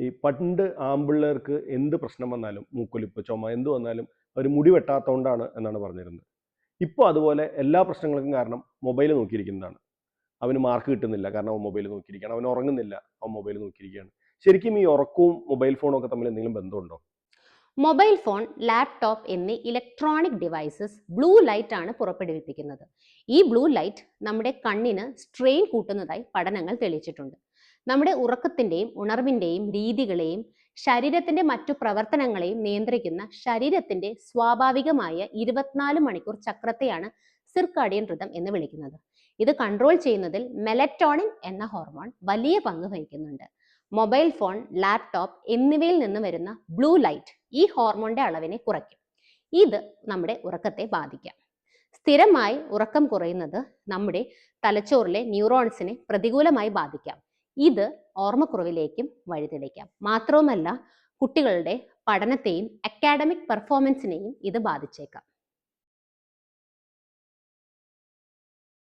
ഈ പണ്ട് ആമ്പിള്ളേർക്ക് എന്ത് പ്രശ്നം വന്നാലും മൂക്കൊലിപ്പ്, ചുമ എന്ത് വന്നാലും അവർ മുടി വെട്ടാത്തതുകൊണ്ടാണ് എന്നാണ് പറഞ്ഞിരുന്നത്. ഇപ്പോൾ അതുപോലെ എല്ലാ പ്രശ്നങ്ങൾക്കും കാരണം മൊബൈൽ നോക്കിയിരിക്കുന്നതാണ്. അവന് മാർക്ക് കിട്ടുന്നില്ല കാരണം അവൻ മൊബൈൽ നോക്കിയിരിക്കുകയാണ്. അവൻ ഉറങ്ങുന്നില്ല, അവൻ മൊബൈൽ നോക്കിയിരിക്കുകയാണ്. ശരിക്കും ഈ ഉറക്കവും മൊബൈൽ ഫോണും ഒക്കെ തമ്മിൽ എന്തെങ്കിലും ബന്ധമുണ്ടോ? മൊബൈൽ ഫോൺ, ലാപ്ടോപ്പ് എന്നീ ഇലക്ട്രോണിക് ഡിവൈസസ് ബ്ലൂ ലൈറ്റ് ആണ് പുറപ്പെടുവിപ്പിക്കുന്നത്. ഈ ബ്ലൂ ലൈറ്റ് നമ്മുടെ കണ്ണിന് സ്ട്രെയിൻ കൂട്ടുന്നതായി പഠനങ്ങൾ തെളിയിച്ചിട്ടുണ്ട്. നമ്മുടെ ഉറക്കത്തിന്റെയും ഉണർവിന്റെയും രീതികളെയും ശരീരത്തിന്റെ മറ്റു പ്രവർത്തനങ്ങളെയും നിയന്ത്രിക്കുന്ന ശരീരത്തിന്റെ സ്വാഭാവികമായ 24 മണിക്കൂർ ചക്രത്തെയാണ് സിർക്കാഡിയൻ റിതം എന്ന് വിളിക്കുന്നത്. ഇത് കൺട്രോൾ ചെയ്യുന്നതിൽ മെലറ്റോണിൻ എന്ന ഹോർമോൺ വലിയ പങ്ക് വഹിക്കുന്നുണ്ട്. മൊബൈൽ ഫോൺ, ലാപ്ടോപ്പ് എന്നിവയിൽ നിന്ന് വരുന്ന ബ്ലൂ ലൈറ്റ് ഈ ഹോർമോണിന്റെ അളവിനെ കുറയ്ക്കും. ഇത് നമ്മുടെ ഉറക്കത്തെ ബാധിക്കാം. സ്ഥിരമായി ഉറക്കം കുറയുന്നത് നമ്മുടെ തലച്ചോറിലെ ന്യൂറോൺസിനെ പ്രതികൂലമായി ബാധിക്കാം. ഇത് ഓർമ്മക്കുറവിലേക്കും വഴിതെളിക്കാം. മാത്രവുമല്ല, കുട്ടികളുടെ പഠനത്തെയും അക്കാഡമിക് പെർഫോമൻസിനെയും ഇത് ബാധിച്ചേക്കാം.